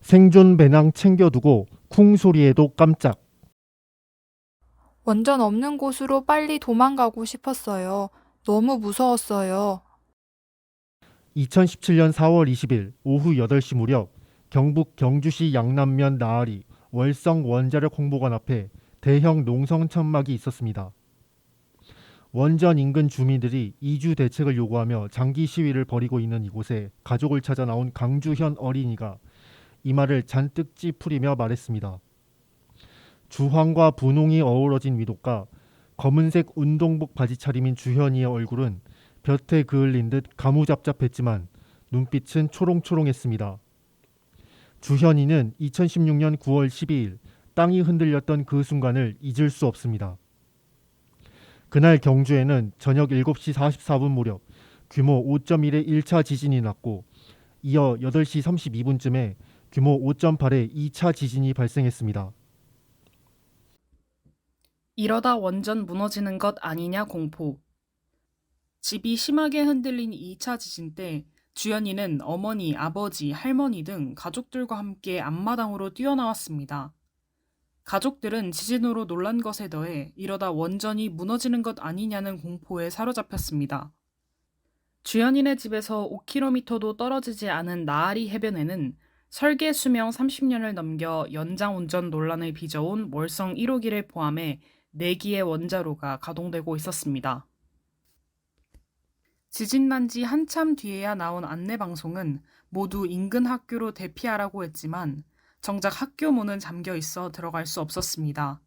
생존 배낭 챙겨두고 쿵 소리에도 깜짝. 원전 없는 곳으로 빨리 도망가고 싶었어요. 너무 무서웠어요. 2017년 4월 20일 오후 8시 무렵 경북 경주시 양남면 나아리 월성 원자력 홍보관 앞에 대형 농성 천막이 있었습니다. 원전 인근 주민들이 이주 대책을 요구하며 장기 시위를 벌이고 있는 이곳에 가족을 찾아 나온 강주현 어린이가 이마를 잔뜩 찌푸리며 말했습니다. 주황과 분홍이 어우러진 위독과 검은색 운동복 바지 차림인 주현이의 얼굴은 볕에 그을린 듯 가무잡잡했지만 눈빛은 초롱초롱했습니다. 주현이는 2016년 9월 12일 땅이 흔들렸던 그 순간을 잊을 수 없습니다. 그날 경주에는 저녁 7시 44분 무렵 규모 5.1의 1차 지진이 났고 이어 8시 32분쯤에 규모 5.8의 2차 지진이 발생했습니다. 이러다 원전 무너지는 것 아니냐 공포. 집이 심하게 흔들린 2차 지진 때 주연이는 어머니, 아버지, 할머니 등 가족들과 함께 앞마당으로 뛰어나왔습니다. 가족들은 지진으로 놀란 것에 더해 이러다 원전이 무너지는 것 아니냐는 공포에 사로잡혔습니다. 주연이네 집에서 5km도 떨어지지 않은 나아리 해변에는 설계 수명 30년을 넘겨 연장 운전 논란을 빚어온 월성 1호기를 포함해 4기의 원자로가 가동되고 있었습니다. 지진 난 지 한참 뒤에야 나온 안내방송은 모두 인근 학교로 대피하라고 했지만 정작 학교 문은 잠겨 있어 들어갈 수 없었습니다.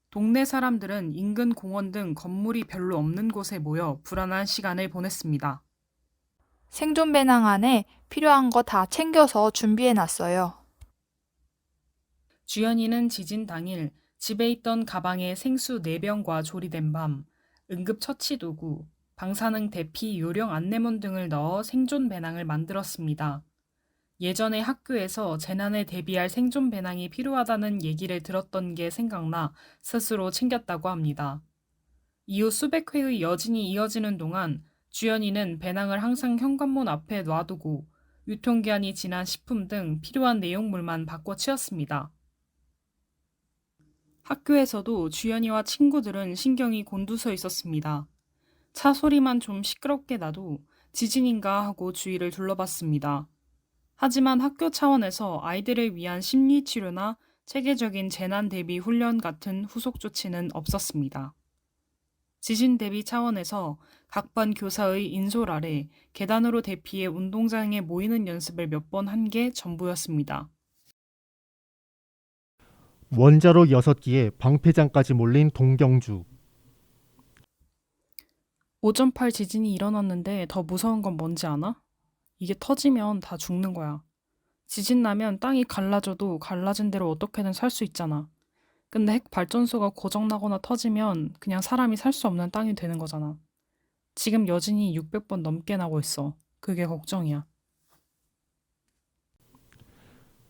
동네 사람들은 인근 공원 등 건물이 별로 없는 곳에 모여 불안한 시간을 보냈습니다. 생존 배낭 안에 필요한 거 다 챙겨서 준비해놨어요. 주연이는 지진 당일 집에 있던 가방에 생수 4병과 조리된 밤, 응급처치 도구, 방사능 대피 요령 안내문 등을 넣어 생존 배낭을 만들었습니다. 예전에 학교에서 재난에 대비할 생존 배낭이 필요하다는 얘기를 들었던 게 생각나 스스로 챙겼다고 합니다. 이후 수백 회의 여진이 이어지는 동안 주연이는 배낭을 항상 현관문 앞에 놔두고 유통기한이 지난 식품 등 필요한 내용물만 바꿔 치웠습니다. 학교에서도 주연이와 친구들은 신경이 곤두서 있었습니다. 차 소리만 좀 시끄럽게 나도 지진인가 하고 주위를 둘러봤습니다. 하지만 학교 차원에서 아이들을 위한 심리치료나 체계적인 재난 대비 훈련 같은 후속 조치는 없었습니다. 지진 대비 차원에서 각 반 교사의 인솔 아래 계단으로 대피해 운동장에 모이는 연습을 몇 번 한 게 전부였습니다. 원자로 6기에 방패장까지 몰린 동경주. 5.8 지진이 일어났는데 더 무서운 건 뭔지 아나? 이게 터지면 다 죽는 거야. 지진 나면 땅이 갈라져도 갈라진 대로 어떻게든 살 수 있잖아. 근데 핵 발전소가 고장나거나 터지면 그냥 사람이 살 수 없는 땅이 되는 거잖아. 지금 여진이 600번 넘게 나고 있어. 그게 걱정이야.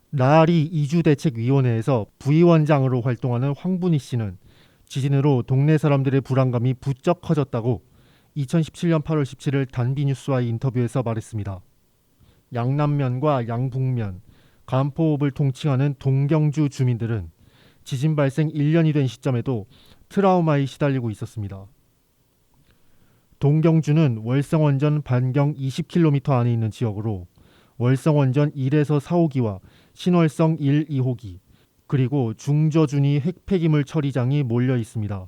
나아리 이주대책위원회에서 부위원장으로 활동하는 황분희 씨는 지진으로 동네 사람들의 불안감이 부쩍 커졌다고 2017년 8월 17일 단비뉴스와의 인터뷰에서 말했습니다. 양남면과 양북면, 간포읍을 통칭하는 동경주 주민들은 지진 발생 1년이 된 시점에도 트라우마에 시달리고 있었습니다. 동경주는 월성원전 반경 20km 안에 있는 지역으로 월성원전 1에서 4호기와 신월성 1, 2호기 그리고 중저준위 핵폐기물 처리장이 몰려 있습니다.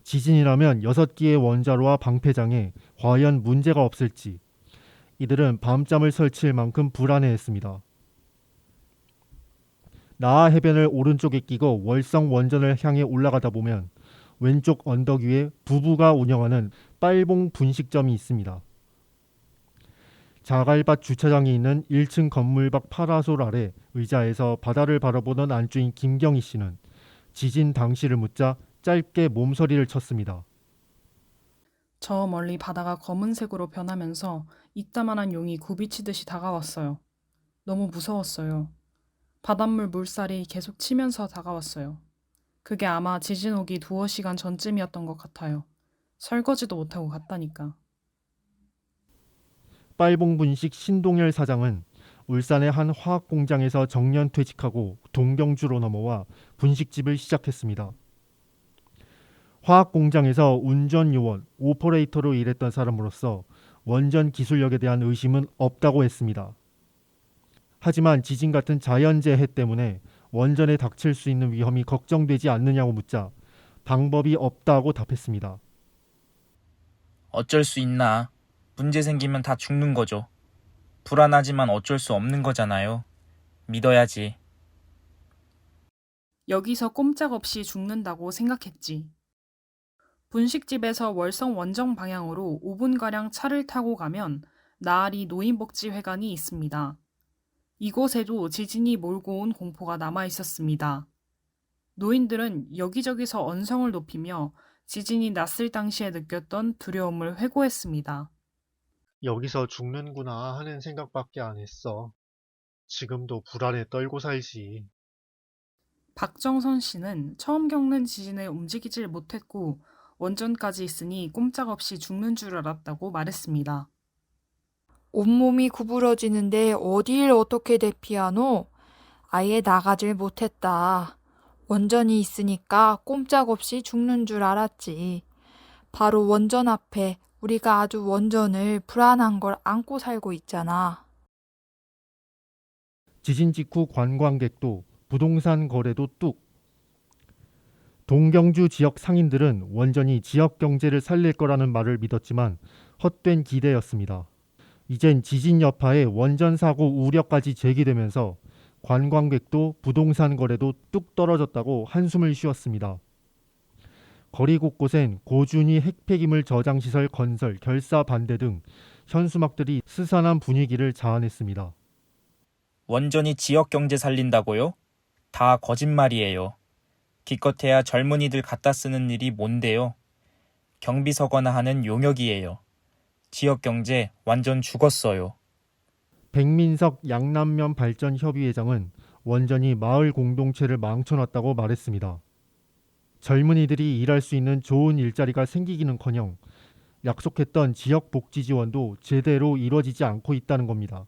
지진이라면 6기의 원자로와 방패장에 과연 문제가 없을지 이들은 밤잠을 설칠 만큼 불안해했습니다. 나아 해변을 오른쪽에 끼고 월성 원전을 향해 올라가다 보면 왼쪽 언덕 위에 부부가 운영하는 빨봉 분식점이 있습니다. 자갈밭 주차장이 있는 1층 건물 밖 파라솔 아래 의자에서 바다를 바라보던 안주인 김경희 씨는 지진 당시를 묻자 짧게 몸서리를 쳤습니다. 저 멀리 바다가 검은색으로 변하면서 이따만한 용이 굽이치듯이 다가왔어요. 너무 무서웠어요. 바닷물 물살이 계속 치면서 다가왔어요. 그게 아마 지진 오기 2시간 전쯤이었던 것 같아요. 설거지도 못하고 갔다니까. 빨봉 분식 신동열 사장은 울산의 한 화학 공장에서 정년 퇴직하고 동경주로 넘어와 분식집을 시작했습니다. 화학 공장에서 운전 요원, 오퍼레이터로 일했던 사람으로서 원전 기술력에 대한 의심은 없다고 했습니다. 하지만 지진 같은 자연재해 때문에 원전에 닥칠 수 있는 위험이 걱정되지 않느냐고 묻자 방법이 없다고 답했습니다. 어쩔 수 있나? 문제 생기면 다 죽는 거죠. 불안하지만 어쩔 수 없는 거잖아요. 믿어야지. 여기서 꼼짝없이 죽는다고 생각했지. 분식집에서 월성 원정 방향으로 5분가량 차를 타고 가면 나아리 노인복지회관이 있습니다. 이곳에도 지진이 몰고 온 공포가 남아 있었습니다. 노인들은 여기저기서 언성을 높이며 지진이 났을 당시에 느꼈던 두려움을 회고했습니다. 여기서 죽는구나 하는 생각밖에 안 했어. 지금도 불안에 떨고 살지. 박정선 씨는 처음 겪는 지진에 움직이질 못했고 원전까지 있으니 꼼짝없이 죽는 줄 알았다고 말했습니다. 온몸이 구부러지는데 어딜 어떻게 대피하노? 아예 나가질 못했다. 원전이 있으니까 꼼짝없이 죽는 줄 알았지. 바로 원전 앞에 우리가 아주 원전을 불안한 걸 안고 살고 있잖아. 지진 직후 관광객도 부동산 거래도 뚝. 동경주 지역 상인들은 원전이 지역 경제를 살릴 거라는 말을 믿었지만 헛된 기대였습니다. 이젠 지진 여파에 원전 사고 우려까지 제기되면서 관광객도 부동산 거래도 뚝 떨어졌다고 한숨을 쉬었습니다. 거리 곳곳엔 고준위 핵폐기물 저장시설 건설 결사 반대 등 현수막들이 스산한 분위기를 자아냈습니다. 원전이 지역 경제 살린다고요? 다 거짓말이에요. 기껏해야 젊은이들 갖다 쓰는 일이 뭔데요? 경비 서거나 하는 용역이에요. 지역 경제 완전 죽었어요. 백민석 양남면 발전협의회장은 원전이 마을 공동체를 망쳐놨다고 말했습니다. 젊은이들이 일할 수 있는 좋은 일자리가 생기기는커녕 약속했던 지역 복지 지원도 제대로 이루어지지 않고 있다는 겁니다.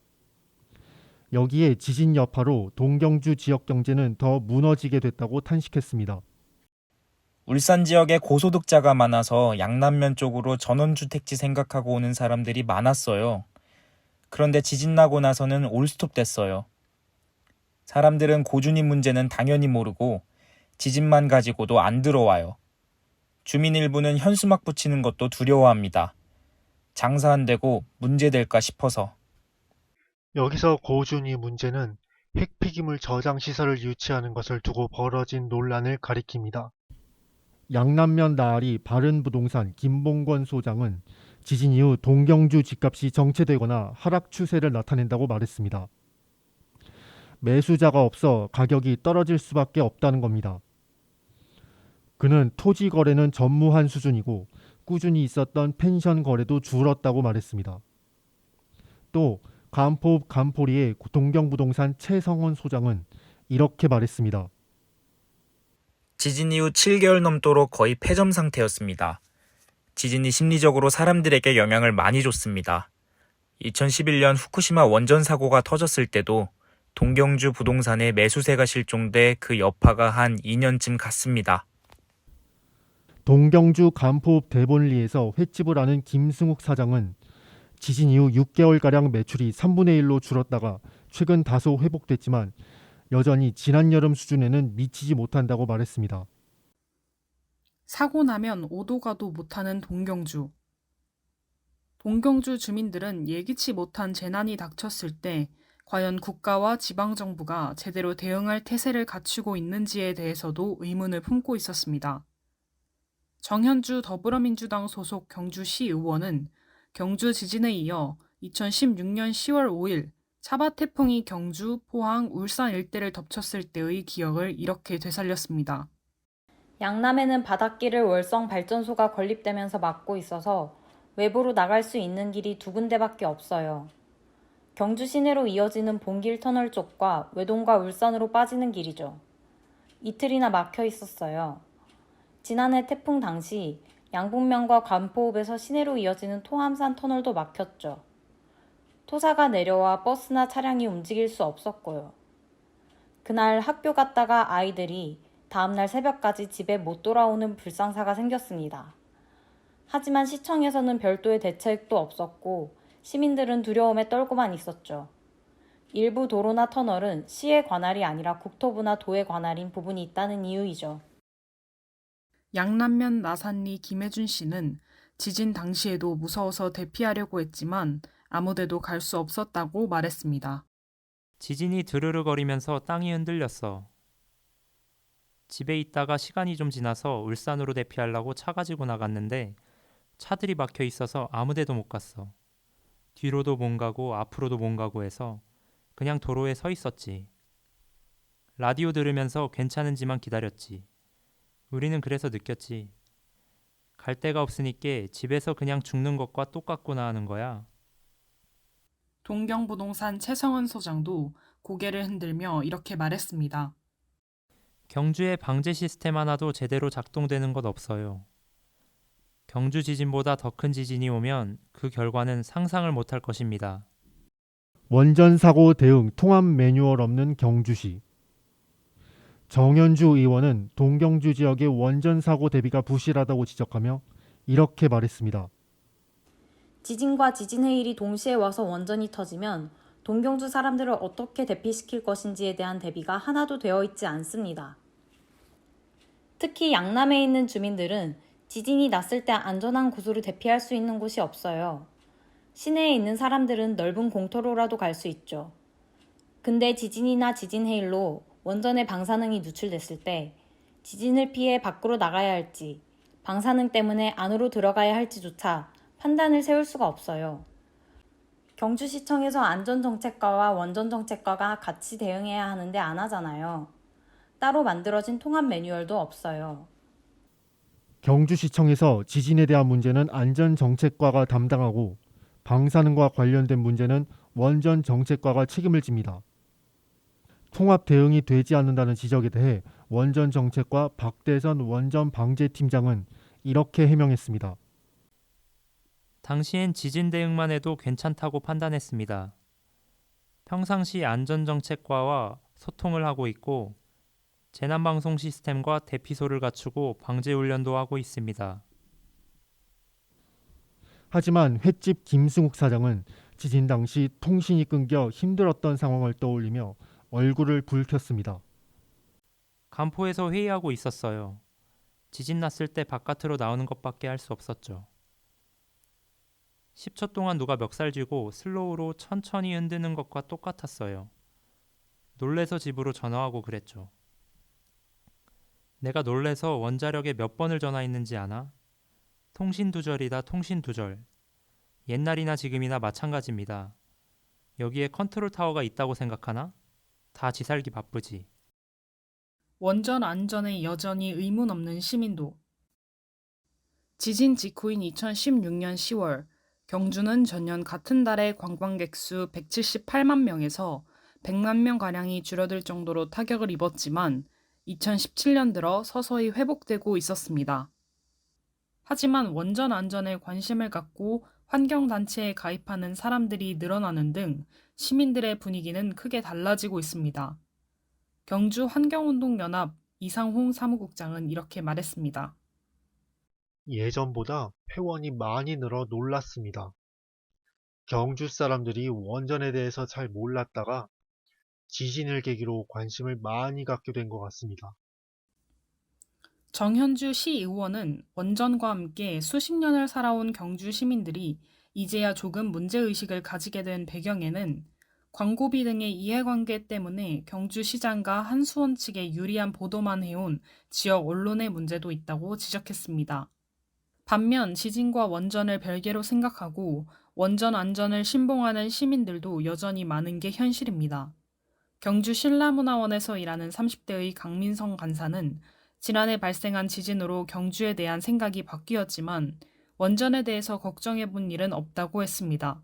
여기에 지진 여파로 동경주 지역 경제는 더 무너지게 됐다고 탄식했습니다. 울산 지역에 고소득자가 많아서 양남면 쪽으로 전원주택지 생각하고 오는 사람들이 많았어요. 그런데 지진 나고 나서는 올스톱 됐어요. 사람들은 고준위 문제는 당연히 모르고 지진만 가지고도 안 들어와요. 주민 일부는 현수막 붙이는 것도 두려워합니다. 장사 안 되고 문제될까 싶어서. 여기서 고준위 문제는 핵폐기물 저장 시설을 유치하는 것을 두고 벌어진 논란을 가리킵니다. 양남면 나아리 바른부동산 김봉권 소장은 지진 이후 동경주 집값이 정체되거나 하락 추세를 나타낸다고 말했습니다. 매수자가 없어 가격이 떨어질 수밖에 없다는 겁니다. 그는 토지 거래는 전무한 수준이고 꾸준히 있었던 펜션 거래도 줄었다고 말했습니다. 또 간포읍 간포리의 동경부동산 최성원 소장은 이렇게 말했습니다. 지진 이후 7개월 넘도록 거의 폐점 상태였습니다. 지진이 심리적으로 사람들에게 영향을 많이 줬습니다. 2011년 후쿠시마 원전 사고가 터졌을 때도 동경주 부동산에 매수세가 실종돼 그 여파가 한 2년쯤 갔습니다. 동경주 간포읍 대본리에서 횟집을 하는 김승욱 사장은 지진 이후 6개월가량 매출이 3분의 1로 줄었다가 최근 다소 회복됐지만 여전히 지난 여름 수준에는 미치지 못한다고 말했습니다. 사고 나면 오도 가도 못하는 동경주. 동경주 주민들은 예기치 못한 재난이 닥쳤을 때 과연 국가와 지방정부가 제대로 대응할 태세를 갖추고 있는지에 대해서도 의문을 품고 있었습니다. 정현주 더불어민주당 소속 경주시 의원은 경주 지진에 이어 2016년 10월 5일 차바 태풍이 경주, 포항, 울산 일대를 덮쳤을 때의 기억을 이렇게 되살렸습니다. 양남에는 바닷길을 월성 발전소가 건립되면서 막고 있어서 외부로 나갈 수 있는 길이 2군데밖에 없어요. 경주 시내로 이어지는 본길 터널 쪽과 외동과 울산으로 빠지는 길이죠. 이틀이나 막혀 있었어요. 지난해 태풍 당시 양북면과 관포읍에서 시내로 이어지는 토암산 터널도 막혔죠. 토사가 내려와 버스나 차량이 움직일 수 없었고요. 그날 학교 갔다가 아이들이 다음날 새벽까지 집에 못 돌아오는 불상사가 생겼습니다. 하지만 시청에서는 별도의 대책도 없었고 시민들은 두려움에 떨고만 있었죠. 일부 도로나 터널은 시의 관할이 아니라 국토부나 도의 관할인 부분이 있다는 이유이죠. 양남면 나산리 김혜준 씨는 지진 당시에도 무서워서 대피하려고 했지만 아무데도 갈 수 없었다고 말했습니다. 지진이 드르르거리면서 땅이 흔들렸어. 집에 있다가 시간이 좀 지나서 울산으로 대피하려고 차 가지고 나갔는데 차들이 막혀 있어서 아무데도 못 갔어. 뒤로도 못 가고 앞으로도 못 가고 해서 그냥 도로에 서 있었지. 라디오 들으면서 괜찮은지만 기다렸지. 우리는 그래서 느꼈지. 갈 데가 없으니까 집에서 그냥 죽는 것과 똑같구나 하는 거야. 동경부동산 최성은 소장도 고개를 흔들며 이렇게 말했습니다. 경주의 방제 시스템 하나도 제대로 작동되는 것 없어요. 경주 지진보다 더 큰 지진이 오면 그 결과는 상상을 못할 것입니다. 원전 사고 대응 통합 매뉴얼 없는 경주시. 정현주 의원은 동경주 지역의 원전 사고 대비가 부실하다고 지적하며 이렇게 말했습니다. 지진과 지진해일이 동시에 와서 원전이 터지면 동경주 사람들을 어떻게 대피시킬 것인지에 대한 대비가 하나도 되어 있지 않습니다. 특히 양남에 있는 주민들은 지진이 났을 때 안전한 곳으로 대피할 수 있는 곳이 없어요. 시내에 있는 사람들은 넓은 공터로라도 갈 수 있죠. 근데 지진이나 지진해일로 원전의 방사능이 누출됐을 때 지진을 피해 밖으로 나가야 할지 방사능 때문에 안으로 들어가야 할지조차 판단을 세울 수가 없어요. 경주시청에서 안전정책과와 원전정책과가 같이 대응해야 하는데 안 하잖아요. 따로 만들어진 통합 매뉴얼도 없어요. 경주시청에서 지진에 대한 문제는 안전정책과가 담당하고 방사능과 관련된 문제는 원전정책과가 책임을 집니다. 통합 대응이 되지 않는다는 지적에 대해 원전정책과 박대선 원전방재팀장은 이렇게 해명했습니다. 당시엔 지진 대응만 해도 괜찮다고 판단했습니다. 평상시 안전정책과와 소통을 하고 있고 재난방송 시스템과 대피소를 갖추고 방재훈련도 하고 있습니다. 하지만 횟집 김승욱 사장은 지진 당시 통신이 끊겨 힘들었던 상황을 떠올리며 얼굴을 붉혔습니다. 간포에서 회의하고 있었어요. 지진 났을 때 바깥으로 나오는 것밖에 할 수 없었죠. 10초 동안 누가 멱살 쥐고 슬로우로 천천히 흔드는 것과 똑같았어요. 놀래서 집으로 전화하고 그랬죠. 내가 놀래서 원자력에 몇 번을 전화했는지 아나? 통신두절이다 통신두절. 옛날이나 지금이나 마찬가지입니다. 여기에 컨트롤 타워가 있다고 생각하나? 다 지살기 바쁘지. 원전 안전에 여전히 의문 없는 시민도. 지진 직후인 2016년 10월 경주는 전년 같은 달에 관광객 수 178만 명에서 100만 명가량이 줄어들 정도로 타격을 입었지만 2017년 들어 서서히 회복되고 있었습니다. 하지만 원전 안전에 관심을 갖고 환경단체에 가입하는 사람들이 늘어나는 등 시민들의 분위기는 크게 달라지고 있습니다. 경주 환경운동연합 이상홍 사무국장은 이렇게 말했습니다. 예전보다 회원이 많이 늘어 놀랐습니다. 경주 사람들이 원전에 대해서 잘 몰랐다가 지진을 계기로 관심을 많이 갖게 된 것 같습니다. 정현주 시의원은 원전과 함께 수십 년을 살아온 경주 시민들이 이제야 조금 문제의식을 가지게 된 배경에는 광고비 등의 이해관계 때문에 경주시장과 한수원 측에 유리한 보도만 해온 지역 언론의 문제도 있다고 지적했습니다. 반면 지진과 원전을 별개로 생각하고 원전 안전을 신봉하는 시민들도 여전히 많은 게 현실입니다. 경주 신라문화원에서 일하는 30대의 강민성 간사는 지난해 발생한 지진으로 경주에 대한 생각이 바뀌었지만 원전에 대해서 걱정해 본 일은 없다고 했습니다.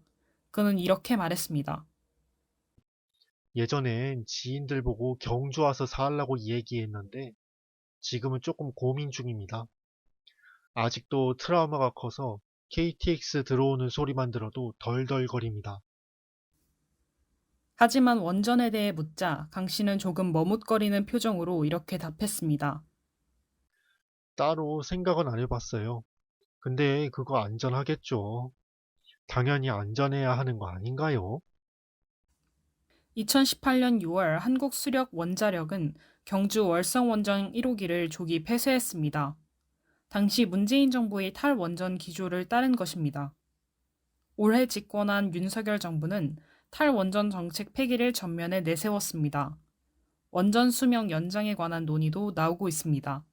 그는 이렇게 말했습니다. 예전엔 지인들 보고 경주 와서 살라고 얘기했는데 지금은 조금 고민 중입니다. 아직도 트라우마가 커서 KTX 들어오는 소리만 들어도 덜덜거립니다. 하지만 원전에 대해 묻자 강 씨는 조금 머뭇거리는 표정으로 이렇게 답했습니다. 따로 생각은 안 해봤어요. 근데 그거 안전하겠죠. 당연히 안전해야 하는 거 아닌가요? 2018년 6월 한국수력원자력은 경주 월성원전 1호기를 조기 폐쇄했습니다. 당시 문재인 정부의 탈원전 기조를 따른 것입니다. 올해 집권한 윤석열 정부는 탈원전 정책 폐기를 전면에 내세웠습니다. 원전 수명 연장에 관한 논의도 나오고 있습니다.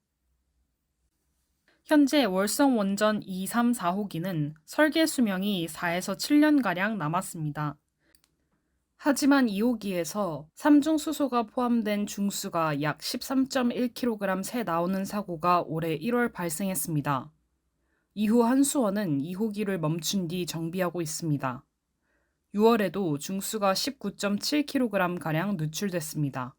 현재 월성 원전 2, 3, 4호기는 설계 수명이 4에서 7년가량 남았습니다. 하지만 2호기에서 삼중 수소가 포함된 중수가 약 13.1kg 새 나오는 사고가 올해 1월 발생했습니다. 이후 한수원은 2호기를 멈춘 뒤 정비하고 있습니다. 6월에도 중수가 19.7kg가량 누출됐습니다.